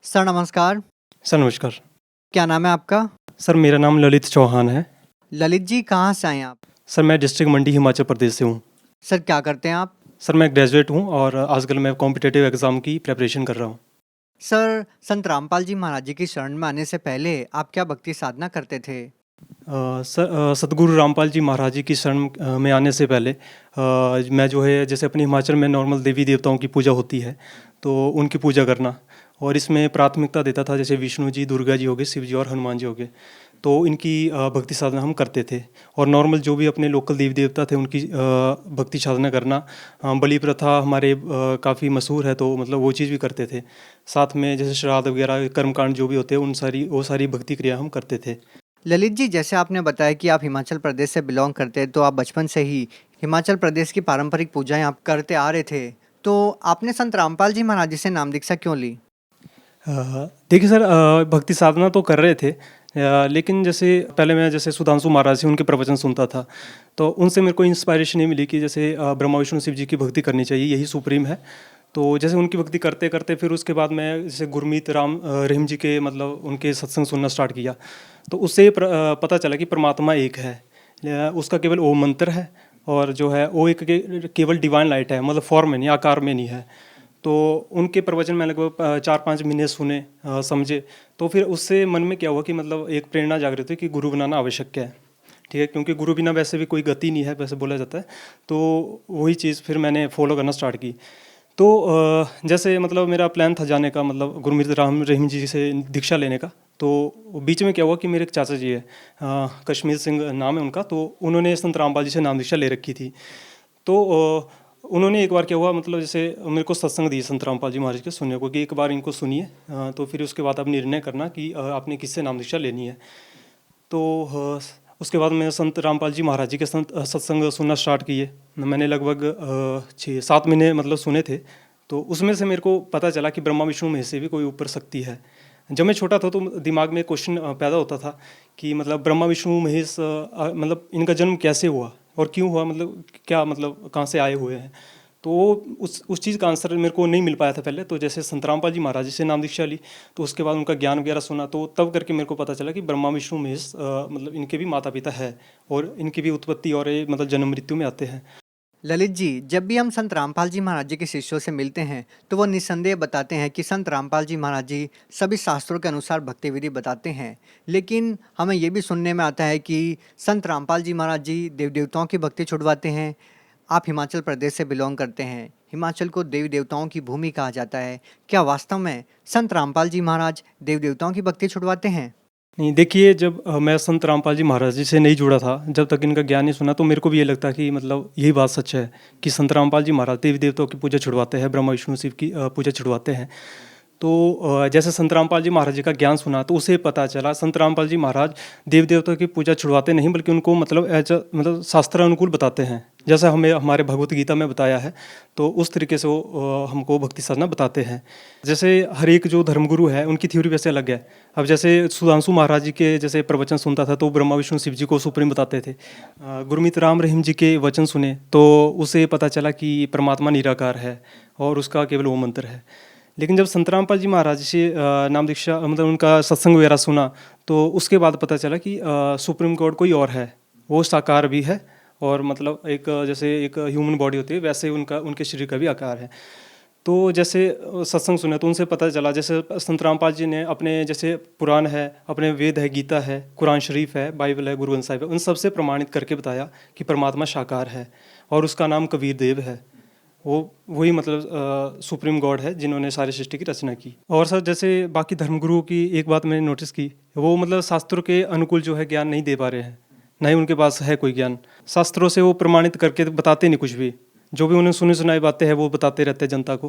Sir नमस्कार। Sir नमस्कार। क्या नाम है आपका? सर मेरा नाम ललित चौहान है। ललित जी कहाँ से आए हैं आप? सर मैं डिस्ट्रिक्ट मंडी हिमाचल प्रदेश से हूँ। सर क्या करते हैं आप? सर मैं ग्रेजुएट हूँ और आजकल मैं कॉम्पिटिटिव एग्ज़ाम की प्रिपरेशन कर रहा हूँ। सर संत रामपाल जी महाराज जी की शरण में आने से पहले आप क्या भक्ति साधना करते थे? सर सतगुरु रामपाल जी महाराज जी की शरण में आने से पहले मैं जो है जैसे अपने हिमाचल में नॉर्मल देवी देवताओं की पूजा होती है तो उनकी पूजा करना और इसमें प्राथमिकता देता था। जैसे विष्णु जी, दुर्गा जी हो गए, शिव जी और हनुमान जी हो गए, तो इनकी भक्ति साधना हम करते थे। और नॉर्मल जो भी अपने लोकल देवी देवता थे उनकी भक्ति साधना करना, बलि प्रथा हमारे काफ़ी मशहूर है, तो मतलब वो चीज़ भी करते थे। साथ में जैसे श्राद्ध वगैरह कर्मकांड जो भी होते हैं वो सारी भक्ति क्रिया हम करते थे। ललित जी जैसे आपने बताया कि आप हिमाचल प्रदेश से बिलोंग करते हैं तो आप बचपन से ही हिमाचल प्रदेश की पारंपरिक पूजाएं आप करते आ रहे थे। तो आपने संत रामपाल जी महाराज जी से नाम दीक्षा क्यों ली? देखिए सर, भक्ति साधना तो कर रहे थे, लेकिन जैसे पहले मैं जैसे सुधांशु महाराज से उनके प्रवचन सुनता था, तो उनसे मेरे को इंस्पायरेशन ये मिली कि जैसे ब्रह्मा विष्णु शिव जी की भक्ति करनी चाहिए, यही सुप्रीम है। तो जैसे उनकी भक्ति करते करते फिर उसके बाद मैं जैसे गुरमीत रहीम जी के मतलब उनके सत्संग सुनना स्टार्ट किया, तो उससे पता चला कि परमात्मा एक है। उसका केवल ओम मंत्र है और जो है वो एक केवल डिवाइन लाइट है, मतलब फॉर्म में नहीं, आकार में नहीं है। तो उनके प्रवचन मैंने लगभग 4-5 महीने सुने, समझे। तो फिर उससे मन में क्या हुआ कि मतलब एक प्रेरणा जागृत हुई कि गुरु बनाना आवश्यक है। ठीक है, क्योंकि गुरु बिना वैसे भी कोई गति नहीं है, वैसे बोला जाता है। तो वही चीज़ फिर मैंने फॉलो करना स्टार्ट की। तो जैसे मतलब मेरा प्लान था जाने का, मतलब गुरमीत राम रहीम जी से दीक्षा लेने का। तो बीच में क्या हुआ कि मेरे एक चाचा जी है, कश्मीर सिंह नाम है उनका, तो उन्होंने संत रामपाल जी से नाम दीक्षा ले रखी थी। तो उन्होंने एक बार क्या हुआ, मतलब जैसे मेरे को सत्संग दिए संत रामपाल जी महाराज के सुनने को कि एक बार इनको सुनिए, तो फिर उसके बाद आप निर्णय करना कि आपने किससे नाम दीक्षा लेनी है। तो उसके बाद मैं संत रामपाल जी महाराज जी के सत्संग सुनना स्टार्ट किए। मैंने लगभग 6-7 महीने मतलब सुने थे। तो उसमें से मेरे को पता चला कि ब्रह्मा विष्णु में से भी कोई ऊपर शक्ति है। जब मैं छोटा था तो दिमाग में क्वेश्चन पैदा होता था कि मतलब ब्रह्मा विष्णु महेश, मतलब इनका जन्म कैसे हुआ और क्यों हुआ, मतलब क्या, मतलब कहाँ से आए हुए हैं। तो उस चीज़ का आंसर मेरे को नहीं मिल पाया था पहले। तो जैसे संत रामपाल जी महाराज जी से नाम दीक्षा ली, तो उसके बाद उनका ज्ञान वगैरह सुना, तो तब करके मेरे को पता चला कि ब्रह्मा विष्णु महेश मतलब इनके भी माता पिता है और इनकी भी उत्पत्ति और ये मतलब जन्म मृत्यु में आते हैं। ललित जी जब भी हम संत रामपाल जी महाराज जी के शिष्यों से मिलते हैं तो वो निस्संदेह बताते हैं कि संत रामपाल जी महाराज जी सभी शास्त्रों के अनुसार भक्ति विधि बताते हैं। लेकिन हमें ये भी सुनने में आता है कि संत रामपाल जी महाराज जी देव देवताओं की भक्ति छुड़वाते हैं। आप हिमाचल प्रदेश से बिलोंग करते हैं, हिमाचल को देवी देवताओं की भूमि कहा जाता है। क्या वास्तव में संत रामपाल जी महाराज देव देवताओं की भक्ति छुड़वाते हैं? नहीं, देखिए, जब मैं संत रामपाल जी महाराज जी से नहीं जुड़ा था, जब तक इनका ज्ञान नहीं सुना, तो मेरे को भी ये लगता कि मतलब यही बात सच है कि संत रामपाल जी महाराज देवी देवताओं की पूजा छुड़वाते हैं, ब्रह्मा विष्णु शिव की पूजा छुड़वाते हैं। तो जैसे संत रामपाल जी महाराज जी का ज्ञान सुना तो उसे पता चला संत रामपाल जी महाराज देव देवताओं की पूजा छुड़वाते नहीं, बल्कि उनको मतलब मतलब शास्त्र अनुकूल बताते हैं, जैसा हमें हमारे भगवत गीता में बताया है। तो उस तरीके से वो हमको भक्ति साधना बताते हैं। जैसे हर एक जो धर्मगुरु है उनकी थ्योरी वैसे अलग है। अब जैसे सुधांशु महाराज जी के जैसे प्रवचन सुनता था तो ब्रह्मा विष्णु शिव जी को सुप्रीम बताते थे। गुरमीत राम रहीम जी के वचन सुने तो उसे पता चला कि परमात्मा निराकार है और उसका केवल वो मंत्र है। लेकिन जब संत रामपाल जी महाराज से नाम दीक्षा मतलब उनका सत्संग वगैरह सुना, तो उसके बाद पता चला कि सुप्रीम कोर्ट कोई और है, वो साकार भी है और मतलब एक जैसे एक ह्यूमन बॉडी होती है वैसे उनके शरीर का भी आकार है। तो जैसे सत्संग सुना तो उनसे पता चला, जैसे संत रामपाल जी ने अपने जैसे पुराण है, अपने वेद है, गीता है, कुरान शरीफ है, बाइबल है, गुरु ग्रंथ साहिब है, उन सब से प्रमाणित करके बताया कि परमात्मा साकार है और उसका नाम कबीर देव है। वो वही मतलब सुप्रीम गॉड है जिन्होंने सारी सृष्टि की रचना की। और सर जैसे बाकी धर्मगुरुओं की एक बात मैंने नोटिस की, वो मतलब शास्त्रों के अनुकूल जो है ज्ञान नहीं दे पा रहे हैं, ना ही उनके पास है कोई ज्ञान। शास्त्रों से वो प्रमाणित करके बताते नहीं कुछ भी, जो भी उन्हें सुनी सुनाई बातें हैं वो बताते रहते हैं जनता को।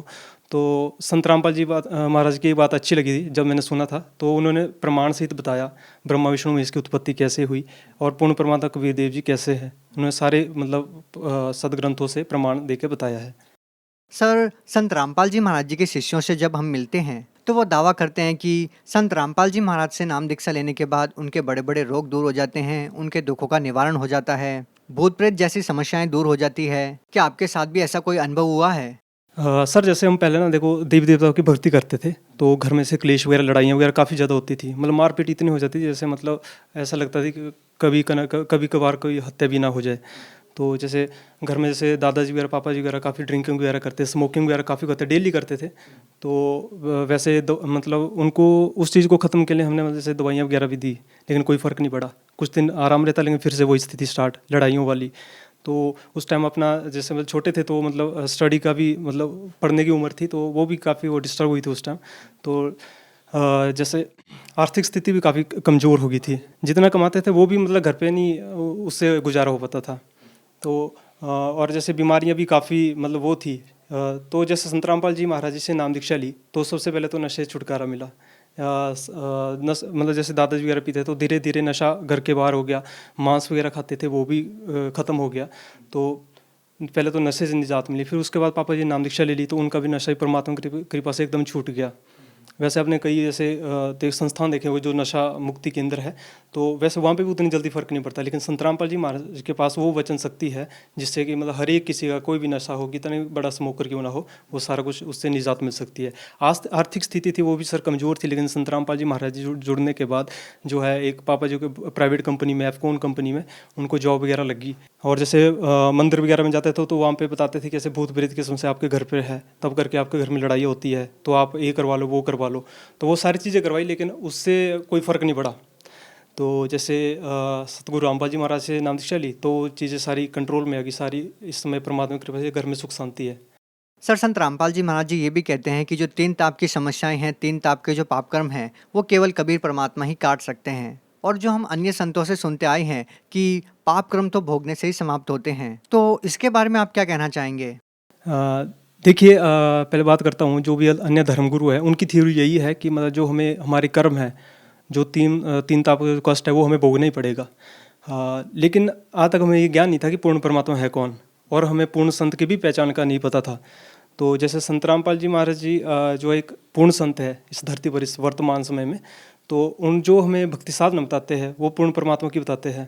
तो संत रामपाल जी महाराज की एक बात अच्छी लगी थी जब मैंने सुना था, तो उन्होंने प्रमाण सहित बताया ब्रह्मा विष्णु महेश की उत्पत्ति कैसे हुई और पूर्ण परमात्मा कबीर देव जी कैसे हैं। उन्होंने सारे मतलब सदग्रंथों से प्रमाण दे के बताया है। सर संत रामपाल जी महाराज जी के शिष्यों से जब हम मिलते हैं तो वो दावा करते हैं कि संत रामपाल जी महाराज से नाम दीक्षा लेने के बाद उनके बड़े बड़े रोग दूर हो जाते हैं, उनके दुखों का निवारण हो जाता है, भूत प्रेत जैसी समस्याएं दूर हो जाती है। क्या आपके साथ भी ऐसा कोई अनुभव हुआ है? सर जैसे हम पहले ना देखो देवी देवताओं की भक्ति करते थे, तो घर में से क्लेश वगैरह लड़ाइयाँ वगैरह काफ़ी ज़्यादा होती थी, मतलब मारपीट इतनी हो जाती थी जैसे मतलब ऐसा लगता था कि कभी कभार कोई हत्या भी ना हो जाए। तो जैसे घर में जैसे दादाजी वगैरह पापा जी वगैरह काफ़ी ड्रिंकिंग वगैरह करते, स्मोकिंग वगैरह काफ़ी करते, डेली करते थे। तो वैसे मतलब उनको उस चीज़ को ख़त्म के लिए हमने मतलब जैसे दवाइयाँ वगैरह भी दी, लेकिन कोई फ़र्क नहीं पड़ा। कुछ दिन आराम रहता, लेकिन फिर से वही स्थिति स्टार्ट, लड़ाइयों वाली। तो उस टाइम अपना जैसे मतलब छोटे थे तो मतलब स्टडी का भी मतलब पढ़ने की उम्र थी, तो वो भी काफ़ी वो डिस्टर्ब हुई थी उस टाइम। तो जैसे आर्थिक स्थिति भी काफ़ी कमज़ोर हो गई थी, जितना कमाते थे वो भी मतलब घर पे नहीं उससे गुजारा हो पाता था। तो और जैसे बीमारियां भी काफ़ी मतलब वो थी। तो जैसे संत रामपाल जी महाराज जी से नाम दीक्षा ली तो सबसे पहले तो नशे से छुटकारा मिला। मतलब जैसे दादाजी वगैरह पीते तो धीरे धीरे नशा घर के बाहर हो गया, मांस वगैरह खाते थे वो भी ख़त्म हो गया। तो पहले तो नशे से निजात मिली, फिर उसके बाद पापा जी ने नाम दीक्षा ले ली तो उनका भी नशा ही परमात्मा की कृपा से एकदम छूट गया। वैसे आपने कई ऐसे संस्थान देखे हुए जो नशा मुक्ति केंद्र है, तो वैसे वहाँ पे भी उतनी जल्दी फर्क नहीं पड़ता, लेकिन संत रामपाल जी महाराज के पास वो वचन शक्ति है जिससे कि मतलब हर एक किसी का कोई भी नशा हो, कितना भी बड़ा स्मोकर क्यों ना हो, वो सारा कुछ उससे निजात मिल सकती है। आज आर्थिक स्थिति थी वो भी सर कमज़ोर थी, लेकिन संत रामपाल जी महाराज जी जुड़ने के बाद जो है एक पापा जी के प्राइवेट कंपनी में, एफकॉन कंपनी में उनको जॉब वगैरह लगी। और जैसे मंदिर वगैरह में जाते थे तो वहाँ पे बताते थे कैसे भूत प्रेत की समस्या आपके घर पे है, तब करके आपके घर में लड़ाई होती है, तो आप ये करवा लो वो करवा लो। तो वो सारी चीज़ें करवाई, लेकिन उससे कोई फ़र्क नहीं पड़ा। तो जैसे सतगुरु रामपाल जी महाराज से नाम दीक्षा ली तो चीज़ें सारी कंट्रोल में आ गई सारी। इस समय परमात्मा की कृपा से घर में सुख शांति है। सर, संत रामपाल जी महाराज जी ये भी कहते हैं कि जो 3 ताप की समस्याएँ हैं, 3 ताप के जो पाप कर्म हैं, वो केवल कबीर परमात्मा ही काट सकते हैं। और जो हम अन्य संतों से सुनते आए हैं कि पाप कर्म तो भोगने से ही समाप्त होते हैं। तो इसके बारे में आप क्या कहना चाहेंगे? देखिए, पहले बात करता हूँ जो भी अन्य धर्मगुरु है उनकी थ्योरी यही है कि मतलब जो हमें हमारे कर्म है, जो तीन ताप का जो कष्ट है वो हमें भोगना ही पड़ेगा। लेकिन आज तक हमें ये ज्ञान नहीं था कि पूर्ण परमात्मा है कौन, और हमें पूर्ण संत की भी पहचान का नहीं पता था। तो जैसे संत रामपाल जी महाराज जी जो एक पूर्ण संत है इस धरती पर इस वर्तमान समय में, तो उन जो हमें भक्ति साधना बताते हैं वो पूर्ण परमात्मा की बताते हैं,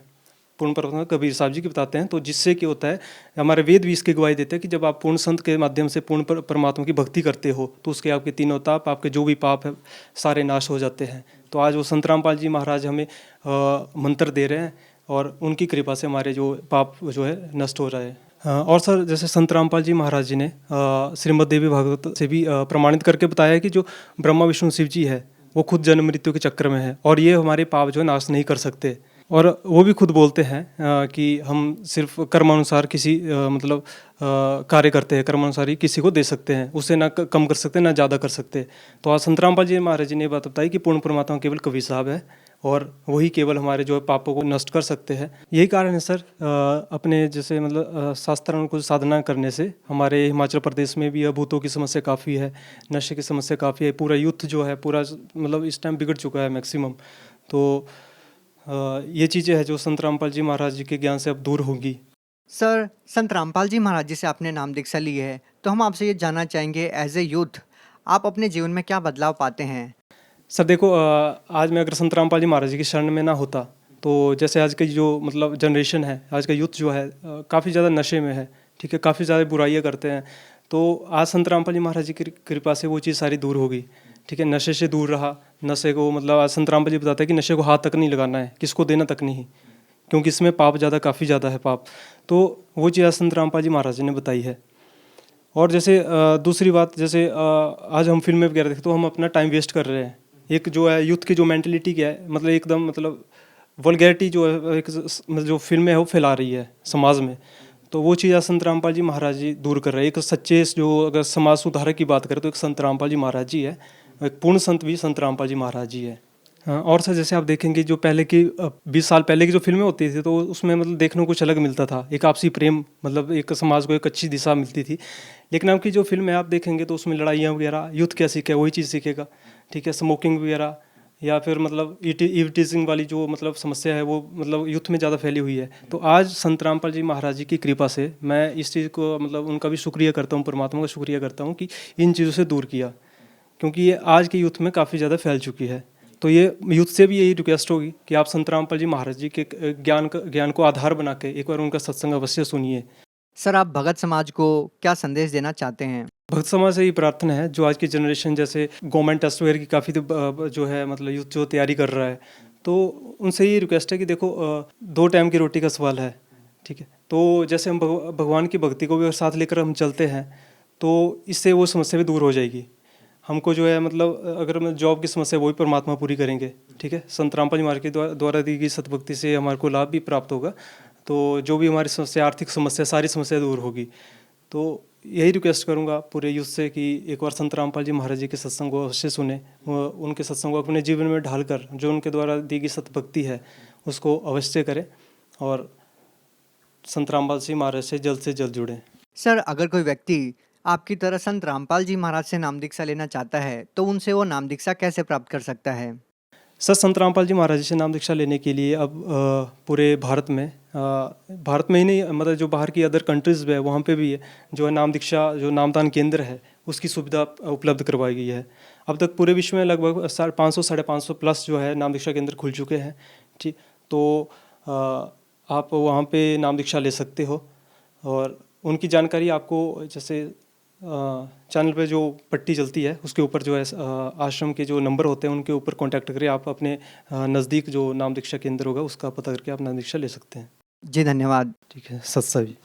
पूर्ण परमात्मा कबीर साहब जी की बताते हैं। तो जिससे क्या होता है, हमारे वेद भी इसकी गवाही देते हैं कि जब आप पूर्ण संत के माध्यम से पूर्ण परमात्मा की भक्ति करते हो तो उसके आपके तीनों ताप, आपके जो भी पाप है सारे नाश हो जाते हैं। तो आज वो संत रामपाल जी महाराज हमें मंत्र दे रहे हैं और उनकी कृपा से हमारे जो पाप जो है नष्ट हो रहा है। और सर जैसे संत रामपाल जी महाराज जी ने श्रीमद् देवी भागवत से भी प्रमाणित करके बताया है कि जो ब्रह्मा विष्णु शिव जी है वो खुद जन्म मृत्यु के चक्र में है और ये हमारे पाप जो है नाश नहीं कर सकते। और वो भी खुद बोलते हैं कि हम सिर्फ कर्मानुसार किसी मतलब कार्य करते हैं, कर्मानुसार ही किसी को दे सकते हैं, उससे ना कम कर सकते ना ज़्यादा कर सकते। तो आज संत रामपाल जी महाराज जी ने बात बताई कि पूर्ण परमात्मा केवल कबीर साहब है और वही केवल हमारे जो पापों को नष्ट कर सकते हैं। यही कारण है सर अपने जैसे मतलब शास्त्रानुकूल को साधना करने से हमारे हिमाचल प्रदेश में भी भूतों की समस्या काफ़ी है, नशे की समस्या काफ़ी है, पूरा यूथ जो है पूरा मतलब इस टाइम बिगड़ चुका है मैक्सिमम। तो ये चीज़ें हैं जो संत रामपाल जी महाराज जी के ज्ञान से अब दूर होंगी। सर, संत रामपाल जी महाराज जी से आपने नाम दीक्षा ली है, तो हम आपसे ये जानना चाहेंगे एज़ ए यूथ आप अपने जीवन में क्या बदलाव पाते हैं? सर देखो, आज मैं अगर संत रामपाल जी महाराज जी की शरण में ना होता तो जैसे आज की जो मतलब जनरेशन है, आज का यूथ जो है काफ़ी ज़्यादा नशे में है, ठीक है, काफ़ी ज़्यादा बुराइयाँ करते हैं। तो आज संत रामपाल जी महाराज जी की कृपा से वो चीज़ सारी दूर हो गई, ठीक है, नशे से दूर रहा। नशे को मतलब आज संत रामपाल जी बताते हैं कि नशे को हाथ तक नहीं लगाना है, किसको देना तक नहीं, क्योंकि इसमें पाप ज़्यादा काफ़ी ज़्यादा है पाप। तो वो चीज़ आज संत रामपाल जी महाराज जी ने बताई है। और जैसे दूसरी बात, जैसे आज हम फिल्में वगैरह देखते तो हम अपना टाइम वेस्ट कर रहे हैं। एक जो है यूथ की जो मेंटलिटी क्या है, मतलब एकदम मतलब वल्गैरिटी जो है एक मतलब जो फिल्में है वो फैला रही है समाज में। तो वो चीज़ आज संत रामपाल जी महाराज जी दूर कर रहे हैं। एक सच्चे जो अगर समाज सुधारक की बात करें तो एक संत रामपाल जी महाराज जी है, एक पूर्ण संत भी संत रामपाल जी महाराज जी है। हाँ, और सर जैसे आप देखेंगे जो पहले की 20 साल पहले की जो फिल्में होती थी तो उसमें मतलब देखने को कुछ अलग मिलता था, एक आपसी प्रेम, मतलब एक समाज को एक अच्छी दिशा मिलती थी। लेकिन अब की जो फिल्म है आप देखेंगे तो उसमें लड़ाइयाँ वगैरह, यूथ क्या सीखे वही चीज़ सीखेगा, ठीक है, स्मोकिंग वगैरह या फिर मतलब ईव टीजिंग वाली जो मतलब समस्या है वो मतलब यूथ में ज़्यादा फैली हुई है। तो आज संत रामपाल जी महाराज जी की कृपा से मैं इस चीज़ को मतलब उनका भी शुक्रिया करता हूँ, परमात्मा का शुक्रिया करता हूँ कि इन चीज़ों से दूर किया, क्योंकि ये आज के यूथ में काफ़ी ज़्यादा फैल चुकी है। तो ये यूथ से भी यही रिक्वेस्ट होगी कि आप संत रामपाल जी महाराज जी के ज्ञान को आधार बना के एक बार उनका सत्संग अवश्य सुनिए। सर, आप भगत समाज को क्या संदेश देना चाहते हैं? भक्त समाज से ये प्रार्थना है, जो आज की जनरेशन जैसे गवर्नमेंट टेस्ट वगैरह की काफ़ी जो है मतलब यूथ जो तैयारी कर रहा है, तो उनसे ये रिक्वेस्ट है कि देखो 2 टाइम की रोटी का सवाल है, ठीक है? तो जैसे हम भगवान की भक्ति को भी अगर साथ लेकर हम चलते हैं, तो इससे वो समस्या भी दूर हो जाएगी। हमको जो है मतलब अगर हम जॉब की समस्या वही परमात्मा पूरी करेंगे, ठीक है? संत रामपाल जी महाराज के द्वारा दी गई सतभक्ति से हमारे को लाभ भी प्राप्त होगा, तो जो भी हमारी समस्या, आर्थिक समस्या, सारी समस्या दूर होगी। तो यही रिक्वेस्ट करूंगा पूरे यूथ से कि एक बार संत रामपाल जी महाराज जी के सत्संग को अवश्य सुने, उनके सत्संग को अपने जीवन में ढालकर जो उनके द्वारा दी गई सतभक्ति है उसको अवश्य करें और संत रामपाल जी महाराज से जल्द जुड़ें। सर, अगर कोई व्यक्ति आपकी तरह संत रामपाल जी महाराज से नाम दीक्षा लेना चाहता है, तो उनसे वो नाम दीक्षा कैसे प्राप्त कर सकता है? सर, संत रामपाल जी महाराज जी से नाम दीक्षा लेने के लिए अब पूरे भारत में ही नहीं, मतलब जो बाहर की अदर कंट्रीज़ में है वहाँ पे भी है जो है नाम दीक्षा, जो नामदान केंद्र है उसकी सुविधा उपलब्ध करवाई गई है। अब तक पूरे विश्व में लगभग 500 साढ़े 500 प्लस जो है नाम दीक्षा केंद्र खुल चुके हैं, ठीक। तो आप वहाँ पे नाम दीक्षा ले सकते हो और उनकी जानकारी आपको जैसे चैनल पे जो पट्टी चलती है उसके ऊपर जो है आश्रम के जो नंबर होते हैं उनके ऊपर कांटेक्ट करके आप अपने नज़दीक जो नाम दीक्षा केंद्र होगा उसका पता करके आप नाम दीक्षा ले सकते हैं। जी, धन्यवाद। ठीक है, सत्सवी।